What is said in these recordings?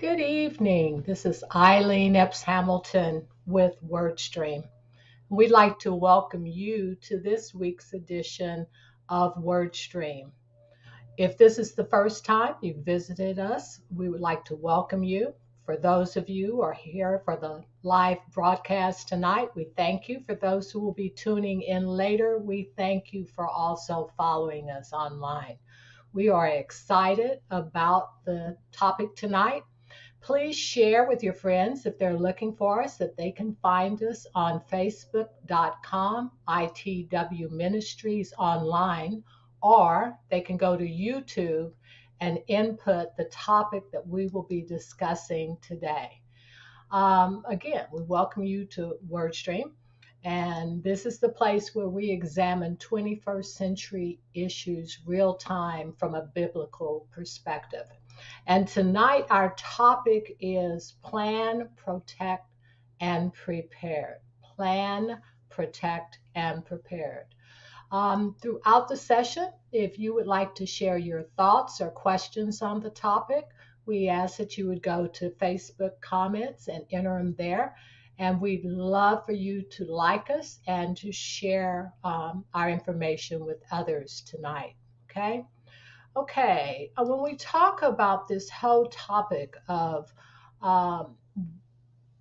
Good evening. This is Eileen Epps Hamilton with WordStream. We'd like to welcome you to this week's edition of WordStream. If this is the first time you've visited us, we would like to welcome you. For those of you who are here for the live broadcast tonight, we thank you. For those who will be tuning in later, we thank you for also following us online. We are excited about the topic tonight. Please share with your friends if they're looking for us that they can find us on facebook.com, ITW Ministries online, or they can go to YouTube and input the topic that we will be discussing today. Again, we welcome you to WordStream, and this is the place where we examine 21st century issues real time from a biblical perspective. And tonight, our topic is plan, protect, and prepared. Plan, protect, and prepared. Throughout the session, if you would like to share your thoughts or questions on the topic, we ask that you would go to Facebook comments and enter them there. And we'd love for you to like us and to share our information with others tonight. Okay? Okay, when we talk about this whole topic of um,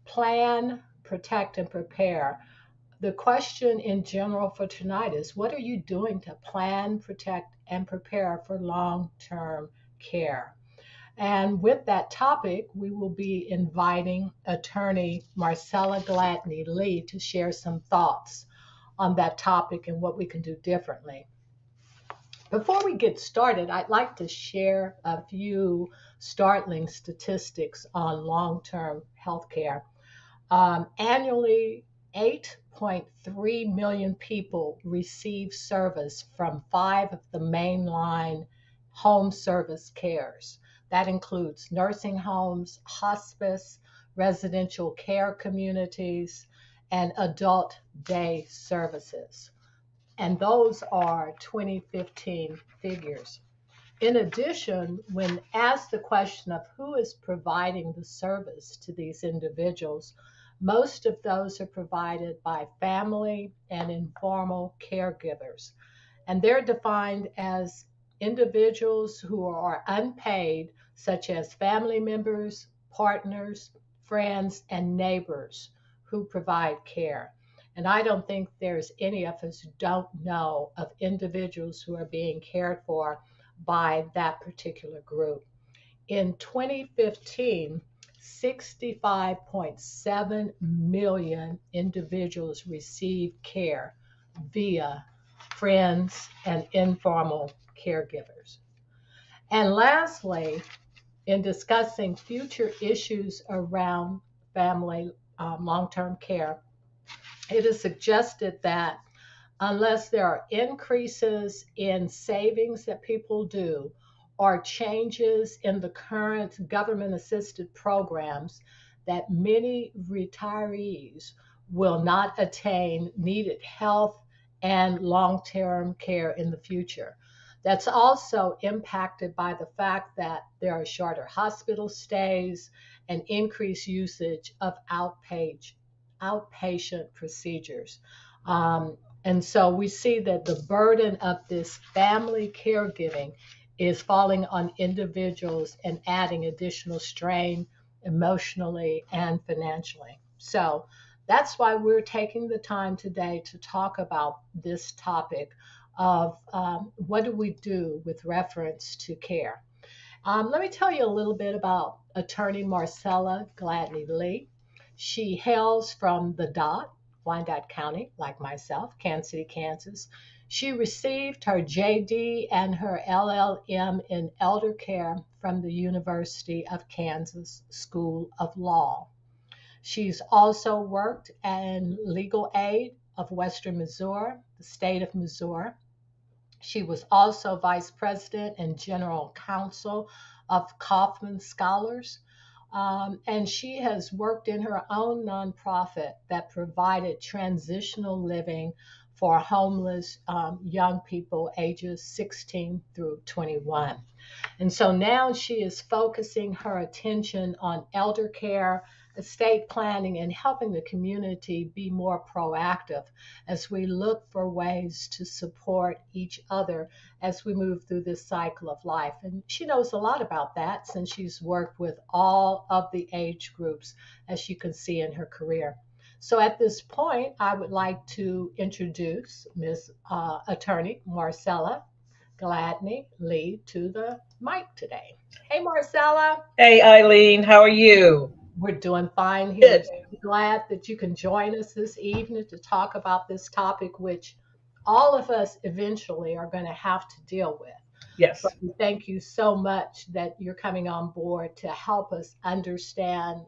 plan, protect, and prepare, the question in general for tonight is what are you doing to plan, protect, and prepare for long term care? And with that topic, we will be inviting attorney Marcella Gladney Lee to share some thoughts on that topic and what we can do differently. Before we get started, I'd like to share a few startling statistics on long-term healthcare. Annually, 8.3 million people receive service from 5 of the mainline home service cares. That includes nursing homes, hospice, residential care communities, and adult day services. And those are 2015 figures. In addition, when asked the question of who is providing the service to these individuals, most of those are provided by family and informal caregivers. And they're defined as individuals who are unpaid, such as family members, partners, friends, and neighbors who provide care. And I don't think there's any of us who don't know of individuals who are being cared for by that particular group. In 2015, 65.7 million individuals received care via friends and informal caregivers. And lastly, in discussing future issues around family long-term care, it is suggested that unless there are increases in savings that people do or changes in the current government assisted programs, that many retirees will not attain needed health and long-term care in the future. That's also impacted by the fact that there are shorter hospital stays and increased usage of outpatient procedures. And so we see that the burden of this family caregiving is falling on individuals and adding additional strain emotionally and financially. So that's why we're taking the time today to talk about this topic of what do we do with reference to care. Let me tell you a little bit about attorney Marcella Gladney Lee. She hails from the Dot, Wyandotte County, like myself, Kansas City, Kansas. She received her JD and her LLM in elder care from the University of Kansas School of Law. She's also worked in legal aid of Western Missouri, the state of Missouri. She was also vice president and general counsel of Kauffman Scholars. And she has worked in her own nonprofit that provided transitional living for homeless young people ages 16 through 21. And so now she is focusing her attention on elder care, estate planning, and helping the community be more proactive as we look for ways to support each other as we move through this cycle of life. And she knows a lot about that since she's worked with all of the age groups, as you can see in her career. So at this point, I would like to introduce Ms. Attorney Marcella Gladney Lee to the mic today. Hey, Marcella. Hey Eileen, how are you? We're doing fine here. Good. So glad that you can join us this evening to talk about this topic, which all of us eventually are going to have to deal with. But Yes. we thank you so much that you're coming on board to help us understand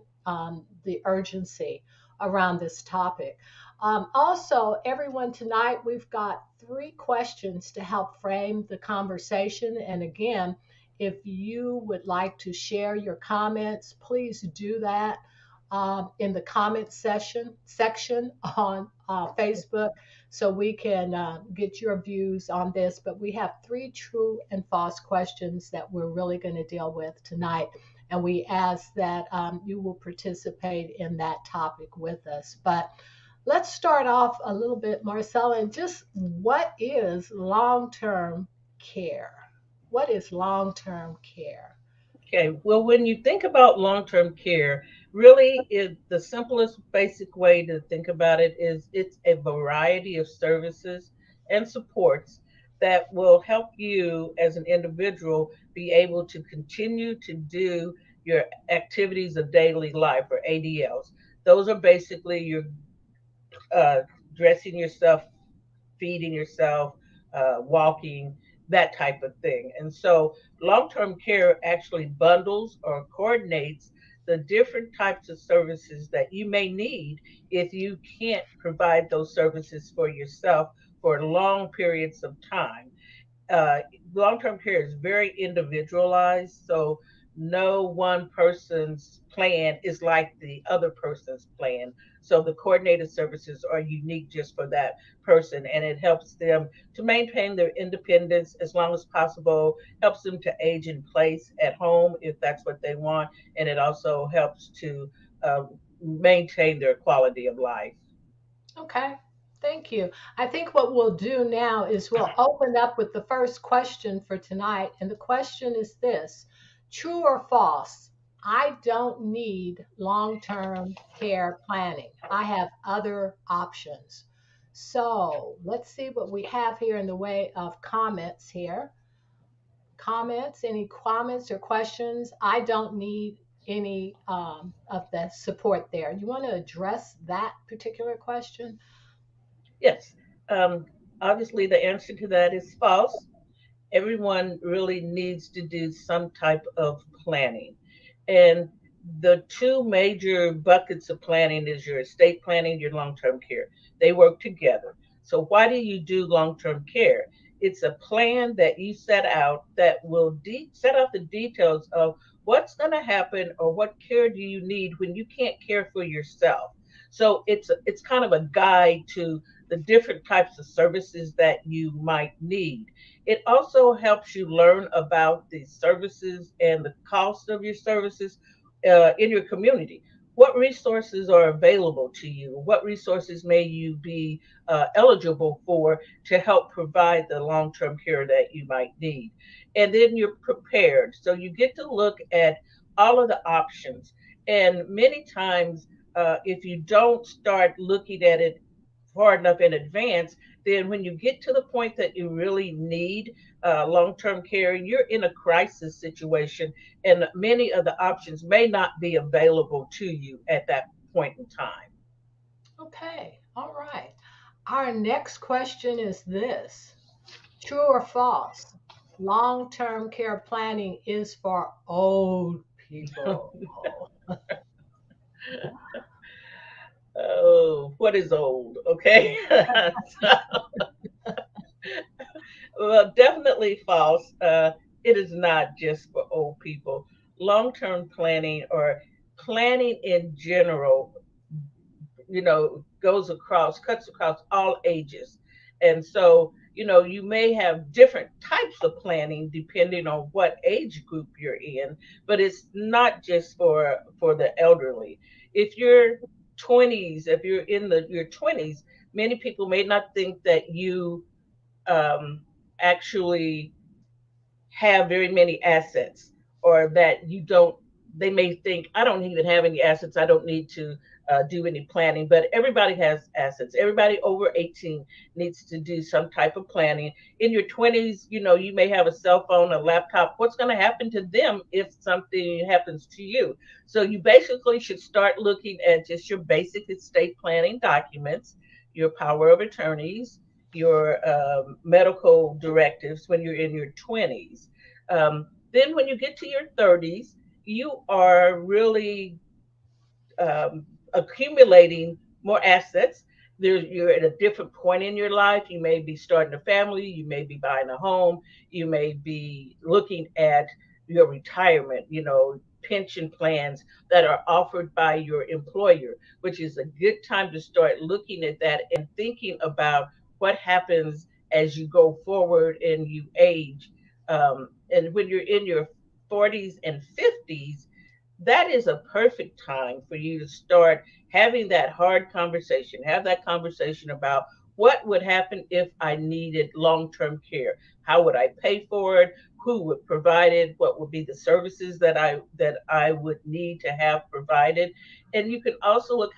the urgency around this topic. Also, everyone, tonight we've got three questions to help frame the conversation. And again, if you would like to share your comments, please do that in the comment section on Facebook so we can get your views on this. But we have three true and false questions that we're really going to deal with tonight. And we ask that you will participate in that topic with us. But let's start off a little bit, Marcella, and just what is long term care? What is long term care? Okay. Well, when you think about long-term care, really is the simplest basic way to think about it is it's a variety of services and supports that will help you as an individual be able to continue to do your activities of daily life or ADLs. Those are basically your uh, dressing yourself, feeding yourself, walking, that type of thing. And so long term care actually bundles or coordinates the different types of services that you may need if you can't provide those services for yourself for long periods of time. uh, Long-term care is very individualized, so no one person's plan is like the other person's plan. So the coordinated services are unique just for that person, and it helps them to maintain their independence as long as possible, helps them to age in place at home if that's what they want, and it also helps to maintain their quality of life. Okay, thank you. I think what we'll do now is we'll open up with the first question for tonight. And the question is this: true or false? I don't need long term care planning, I have other options. So let's see what we have here in the way of comments here. Comments, any comments or questions? I don't need any of the support there. You want to address that particular question? Yes. Um, Obviously, the answer to that is false. Everyone really needs to do some type of planning. And the two major buckets of planning is your estate planning, your long-term care. They work together. So why do you do long-term care? It's a plan that you set out that will set out the details of what's going to happen or what care do you need when you can't care for yourself. So it's kind of a guide to the different types of services that you might need. It also helps you learn about the services and the cost of your services in your community. What resources are available to you? What resources may you be eligible for to help provide the long term care that you might need? And then you're prepared. So you get to look at all of the options. And many times, if you don't start looking at it far enough in advance, then when you get to the point that you really need long term care, you're in a crisis situation, and many of the options may not be available to you at that point in time. Okay, all right. Our next question is this: true or false? Long term care planning is for old people. Oh, what is old? Okay. Well, definitely false. It is not just for old people. Long term planning or planning in general, cuts across all ages. And so, you may have different types of planning depending on what age group you're in, but it's not just for the elderly. If you're 20s, if you're in your 20s, many people may not think that you um, actually have very many assets, or that you don't, they may think, I don't even have any assets, I don't need to do any planning. But everybody has assets. Everybody over 18 needs to do some type of planning. In your 20s, you may have a cell phone, a laptop. What's going to happen to them if something happens to you? So you basically should start looking at just your basic estate planning documents, your power of attorneys, your medical directives when you're in your 20s. Then, when you get to your 30s, you are really accumulating more assets. You're at a different point in your life. You may be starting a family, you may be buying a home, you may be looking at your retirement, pension plans that are offered by your employer, which is a good time to start looking at that and thinking about what happens as you go forward and you age. And when you're in your 40s and 50s, that is a perfect time for you to start having that hard conversation. Have that conversation about what would happen if I needed long-term care. How would I pay for it? Who would provide it? What would be the services that I would need to have provided? And you can also look.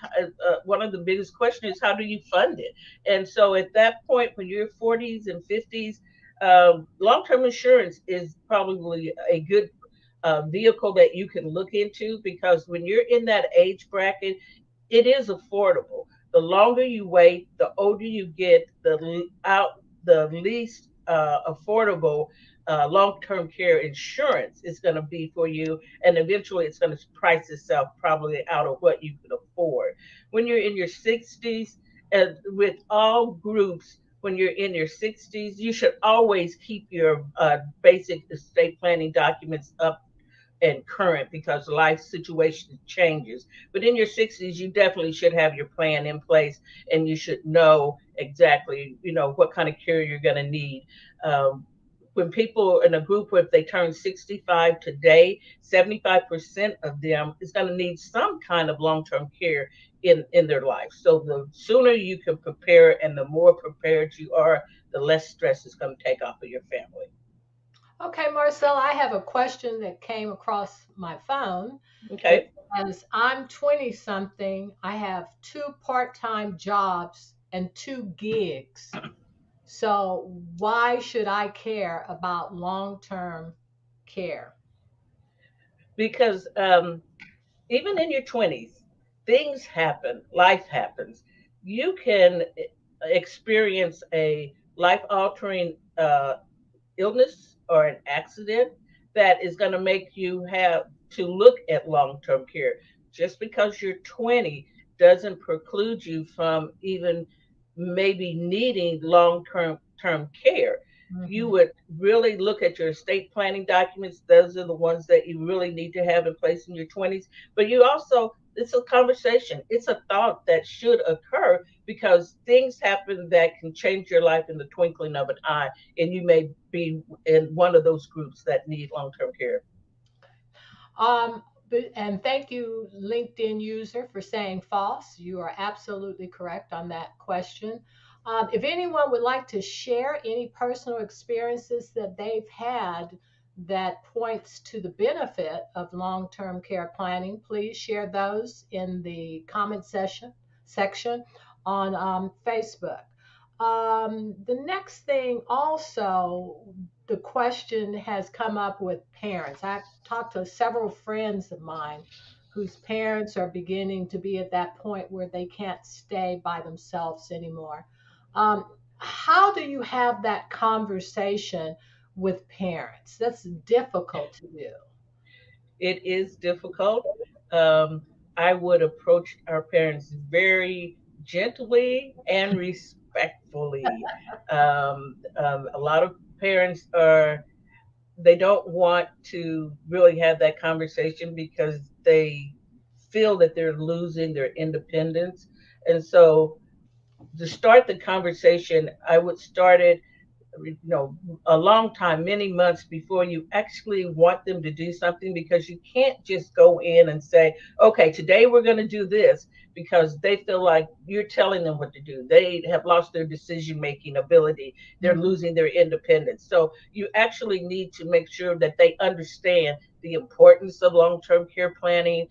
One of the biggest questions is, how do you fund it? And so at that point, when you're 40s and 50s, long-term insurance is probably a good vehicle that you can look into, because when you're in that age bracket, it is affordable. The longer you wait, the older you get, the least affordable long-term care insurance is going to be for you, and eventually it's going to price itself probably out of what you can afford. When you're in your 60s, with all groups, when you're in your 60s, you should always keep your basic estate planning documents up and current, because life situation changes. But in your 60s, you definitely should have your plan in place, and you should know exactly, what kind of care you're going to need. Um, when people in a group, if they turn 65 today, 75% of them is going to need some kind of long-term care in their life. So the sooner you can prepare and the more prepared you are, the less stress is going to take off of your family. Okay, Marcel, I have a question that came across my phone. It Okay. says, I'm 20 something. I have two part time jobs and two gigs. So why should I care about long term care? Because even in your 20s, things happen, life happens. You can experience a life altering illness or an accident that is going to make you have to look at long term care. Just because you're 20 doesn't preclude you from even maybe needing long term care. You Hmm. would really look at your estate planning documents. Those are the ones that you really need to have in place in your 20s. But you also, it's a conversation, it's a thought that should occur, because things happen that can change your life in the twinkling of an eye, and you may be in one of those groups that need long-term care. And thank you, LinkedIn user, for saying false. You are absolutely correct on that question. If anyone would like to share any personal experiences that they've had that points to the benefit of long-term care planning, please share those in the comment section on Facebook. The next thing also, the question has come up with parents. I've talked to several friends of mine whose parents are beginning to be at that point where they can't stay by themselves anymore. How do you have that conversation with parents? That's difficult to do. It is difficult. Um, I would approach our parents very gently and respectfully. A lot of parents they don't want to really have that conversation because they feel that they're losing their independence. And so to start the conversation, I would start it, a long time, many months before you actually want them to do something, because you can't just go in and say, okay, today we're going to do this, because they feel like you're telling them what to do. They have lost their decision making ability. They're Mhm. losing their independence. So you actually need to make sure that they understand the importance of long term care planning,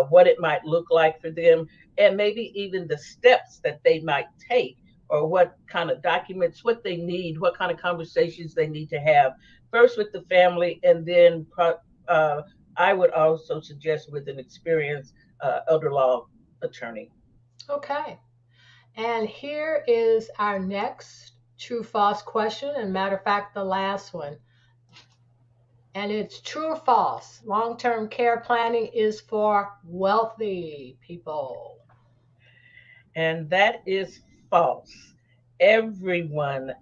what it might look like for them, and maybe even the steps that they might take, or what kind of documents, what they need, what kind of conversations they need to have first with the family, and then uh, I would also suggest with an experienced elder law attorney. Okay. And here is our next true false question. And matter of fact, the last one. And it's true or false. Long term care planning is for wealthy people. And that is false. Everyone,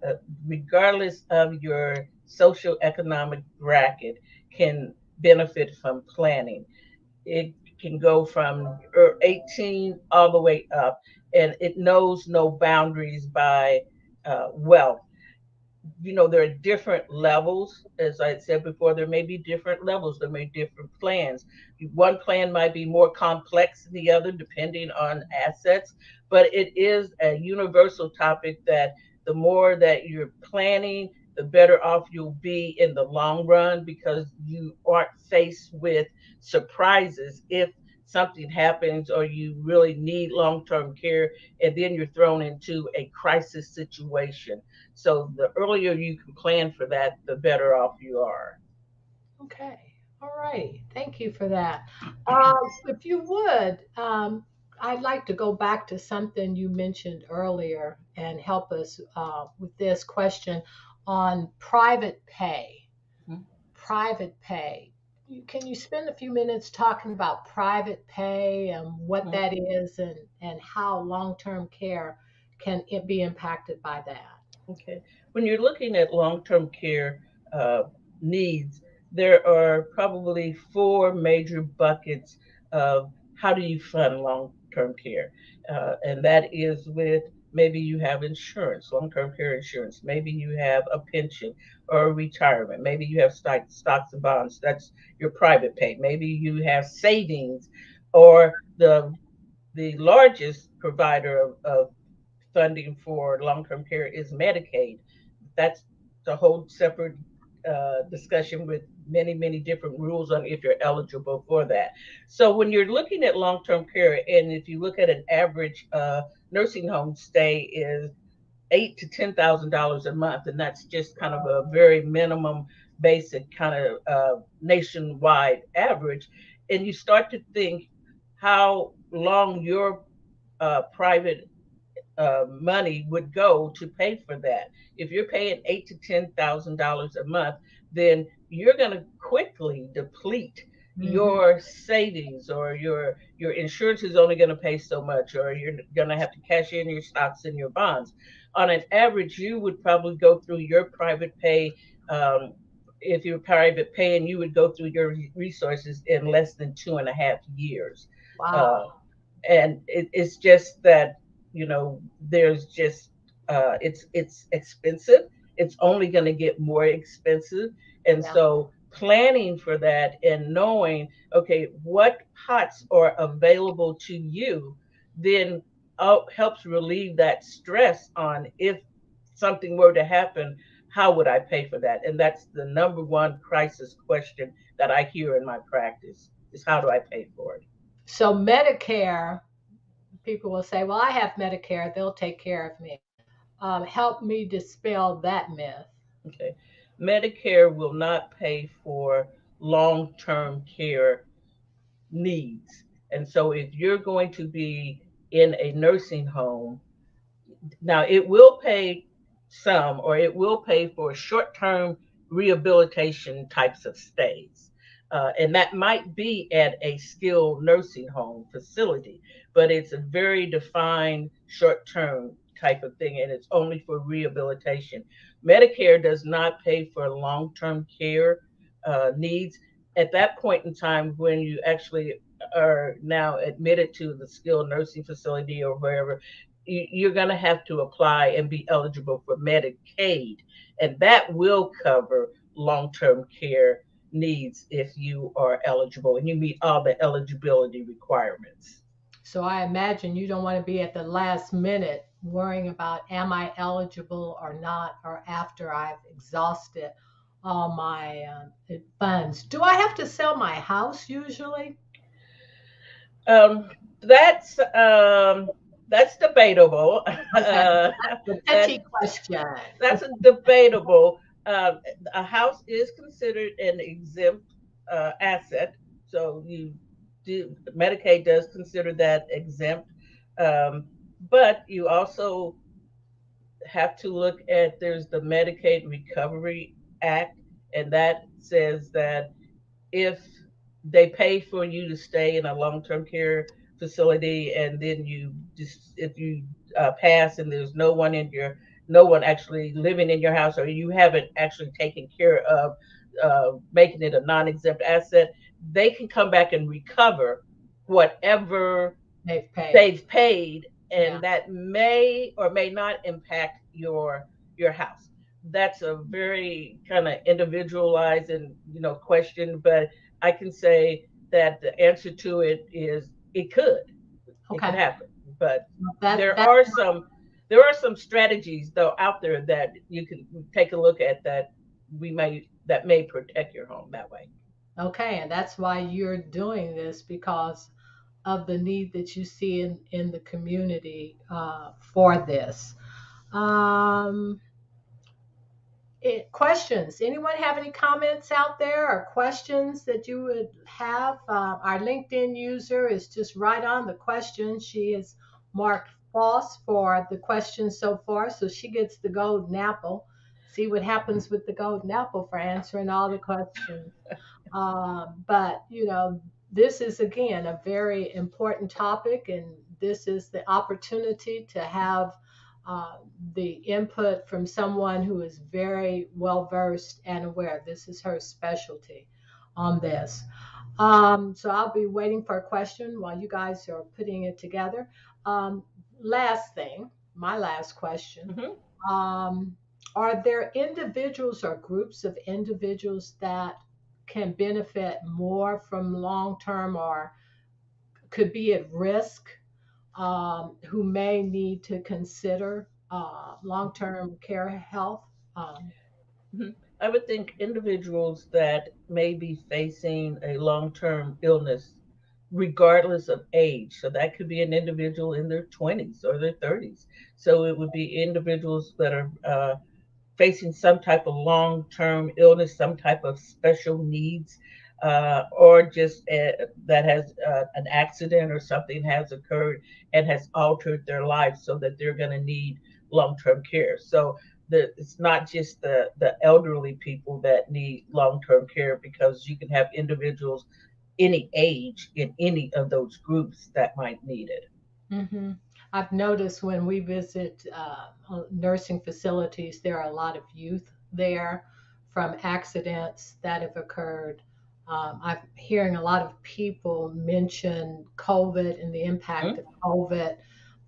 regardless of your social economic bracket, can benefit from planning. It can go from 18 all the way up, and it knows no boundaries by wealth. There are different levels. As I said before, there may be different levels, there may be different plans. One plan might be more complex than the other depending on assets, but it is a universal topic that the more that you're planning, the better off you'll be in the long run, because you aren't faced with surprises if something happens or you really need long-term care, and then you're thrown into a crisis situation. So the earlier you can plan for that, the better off you are. Okay. All right. Thank you for that. If you would, I'd like to go back to something you mentioned earlier and help us with this question on private pay. Private pay. Can you spend a few minutes talking about private pay and what Mhm. that is, and how long term care can it be impacted by that? Okay. When you're looking at long-term care uh, needs, there are probably four major buckets of how do you fund long-term care. And that is with, maybe you have insurance, long-term care insurance. Maybe you have a pension or a retirement. Maybe you have stocks and bonds. That's your private pay. Maybe you have savings, or the largest provider of funding for long-term care is Medicaid. That's a whole separate discussion with many, many different rules on if you're eligible for that. So when you're looking at long-term care, and if you look at an average nursing home stay is $8,000 to $10,000 a month, and that's just kind of a very minimum, basic kind of nationwide average. And you start to think how long your private money would go to pay for that. If you're paying $8,000 to $10,000 a month, then you're going to quickly deplete Hmm. your savings, or your insurance is only going to pay so much, or you're going to have to cash in your stocks and your bonds. On an average, you would probably go through your private pay. If you're private paying, you would go through your resources in less than 2.5 years. Wow. Uh, and it's just that, there's just it's expensive. It's only going to get more expensive. And Yeah. so planning for that and knowing, okay, what pots are available to you, then helps relieve that stress on, if something were to happen, how would I pay for that? And that's the number one crisis question that I hear in my practice, is how do I pay for it? So Medicare, people will say, "Well, I have Medicare; they'll take care of me." Help me dispel that myth. Okay. Medicare will not pay for long term care needs. And so if you're going to be in a nursing home, now it will pay some, or it will pay for short term rehabilitation types of stays. And that might be at a skilled nursing home facility, but it's a very defined short term type of thing, and it's only for rehabilitation. Medicare does not pay for long term care needs. At that point in time, when you actually are now admitted to the skilled nursing facility or wherever, you're going to have to apply and be eligible for Medicaid, and that will cover long-term care needs if you are eligible and you meet all the eligibility requirements. So I imagine you don't want to be at the last minute worrying about am I eligible or not, or after I've exhausted all my funds. Do I have to sell my house usually? Um, that's that's debatable. Okay, the That touchy question. that's debatable. A house is considered an exempt asset, so Medicaid does consider that exempt. Um, but you also have to look at there's the Medicaid Recovery Act, and that says that if they pay for you to stay in a long-term care facility, and then you just if you pass and there's no one actually living in your house, or you haven't actually taken care of making it a non-exempt asset, they can come back and recover whatever They've paid. they've paid, Yeah. and that may or may not impact your house. That's a very kind of individualized and question, but I can say that the answer to it is it could Okay. happen. But That there that are some there are some strategies though out there that you can take a look at that may protect your home that way. okay, and that's why you're doing this because of the need that you see in the community for this. Um, questions? Anyone have any comments out there or questions that you would have? Our LinkedIn user is just right on the question. She is marked false for the question so far, so she gets the golden apple. See what happens with the golden apple for answering all the questions. But this is again a very important topic, and this is the opportunity to have uh, the input from someone who is very well versed and aware. This is her specialty on this. So I'll be waiting for a question while you guys are putting it together. Um, last thing, my last question. Hmm. Um, are there individuals or groups of individuals that can benefit more from long term or could be at risk, who may need to consider long term care health? Um, Hmm. I would think individuals that may be facing a long-term illness, regardless of age. So that could be an individual in their 20s or their 30s. So it would be individuals that are facing some type of long-term illness, some type of special needs, or just that has an accident or something has occurred and has altered their life so that they're going to need long-term care. So it's not just the elderly people that need long-term care, because you can have individuals any age in any of those groups that might need it. hmm I've noticed when we visit nursing facilities, there are a lot of youth there from accidents that have occurred. I'm hearing a lot of people mention COVID and the impact Mhm. of COVID,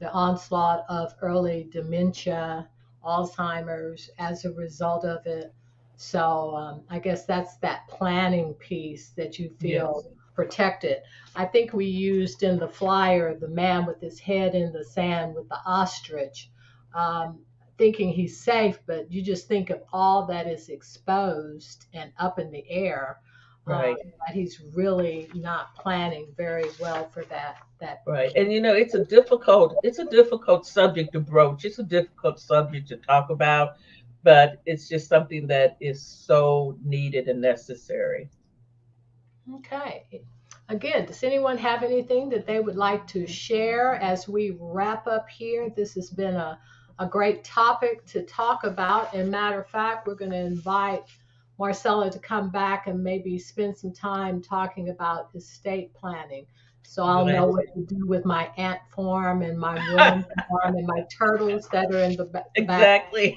the onslaught of early dementia, Alzheimer's as a result of it. So I guess that's that planning piece that you feel Yes. protected. I think we used in the flyer the man with his head in the sand with the ostrich, um, thinking he's safe, but you just think of all that is exposed and up in the air. Right. That he's really not planning very well for that Right. kid. And it's a difficult subject to broach. It's a difficult subject to talk about, but it's just something that is so needed and necessary. Okay. Again, does anyone have anything that they would like to share as we wrap up here? This has been a great topic to talk about. And matter of fact, we're going to invite Marcella to come back and maybe spend some time talking about estate planning. So I'll know Glad what to do with my ant farm and my worm farm and my turtles that are in the back exactly.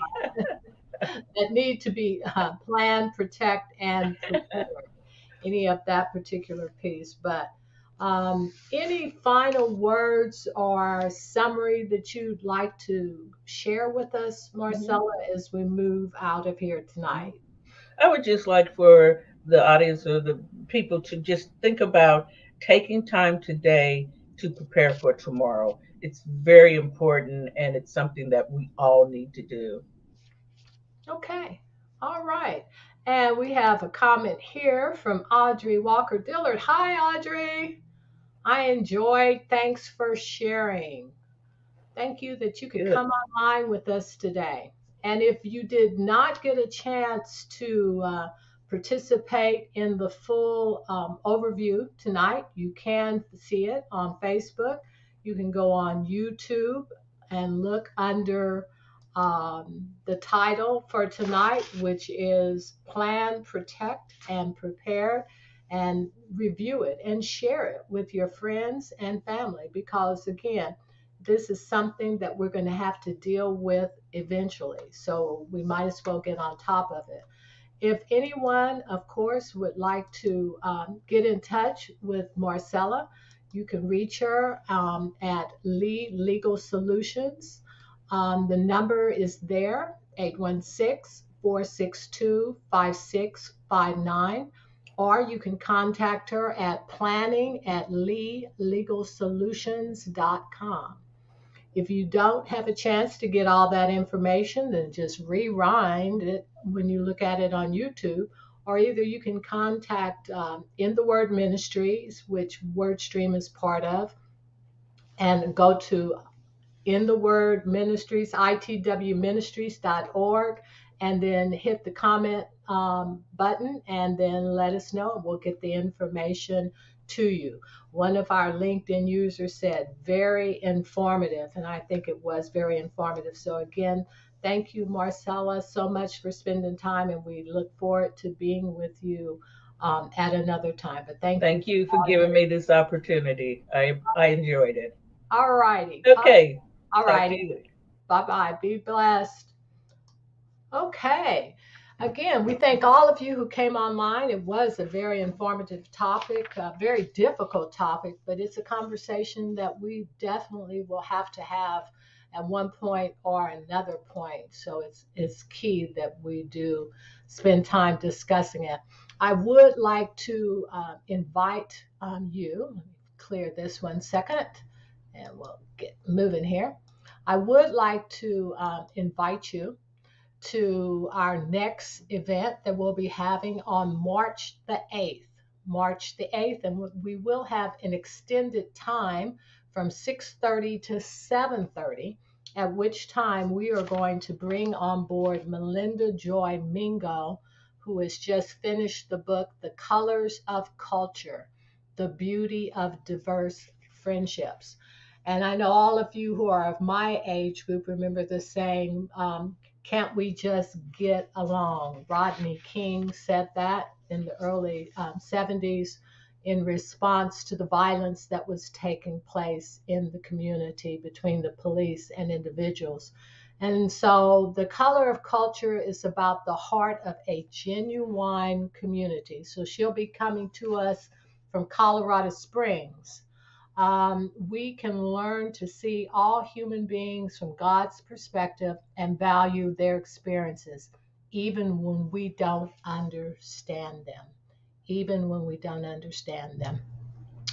that need to be planned, protect, and prepared any of that particular piece. But Any final words or summary that you'd like to share with us, Mhm. Marcella, as we move out of here Mhm. tonight? I would just like for the audience or the people to just think about taking time today to prepare for tomorrow. It's very important and it's something that we all need to do. Okay. All right. And we have a comment here from Audrey Walker Dillard. Hi, Audrey. I enjoyed. Thanks for sharing. Thank you that you could Good. come online with us today. And if you did not get a chance to participate in the full overview tonight, you can see it on Facebook. You can go on YouTube and look under the title for tonight, which is Plan, Protect, and Prepare, and review it and share it with your friends and family because, again, this is something that we're going to have to deal with eventually. So we might as well get on top of it. If anyone, of course, would like to get in touch with Marcella, you can reach her at Lee Legal Solutions. The number is there, 816-462-5659. Or you can contact her at planning@leelegalsolutions.com. If you don't have a chance to get all that information, then just rewind it when you look at it on YouTube. Or either you can contact In the Word Ministries, which WordStream is part of, and go to In the Word Ministries, itwministries.org, and then hit the comment button and then let us know, and we'll get the information to you. One of our LinkedIn users said, very informative, and I think it was very informative. So, again, thank you, Marcella, so much for spending time, and we look forward to being with you at another time. But thank you Thank for you for all giving your. me this opportunity. I enjoyed it. All righty. Okay. All Talk to righty. you later. Bye bye. Be blessed. Okay. Again, we thank all of you who came online. It was a very informative topic, a very difficult topic, but it's a conversation that we definitely will have to have at one point or another point. So it's key that we do spend time discussing it. I would like to invite you. Let me clear this 1 second, and we'll get moving here. I would like to invite you to our next event that we'll be having on March the 8th. March the 8th, and we will have an extended time from 6:30 to 7:30, at which time we are going to bring on board Melinda Joy Mingo, who has just finished the book, The Colors of Culture, The Beauty of Diverse Friendships. And I know all of you who are of my age group remember the saying, can't we just get along? Rodney King said that in the early 70s in response to the violence that was taking place in the community between the police and individuals. And so the color of culture is about the heart of a genuine community. So she'll be coming to us from Colorado Springs. We can learn to see all human beings from God's perspective and value their experiences, even when we don't understand them. Even when we don't understand them.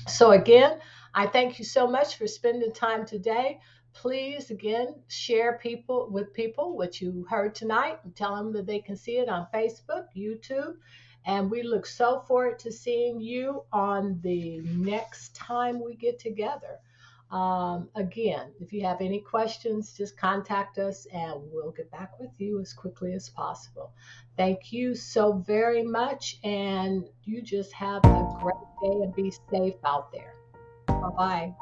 So, again, I thank you so much for spending time today. Please, again, share people with people what you heard tonight and tell them that they can see it on Facebook, YouTube. And we look so forward to seeing you on the next time we get together. Again, if you have any questions, just contact us and we'll get back with you as quickly as possible. Thank you so very much. And you just have a great day and be safe out there. Bye bye.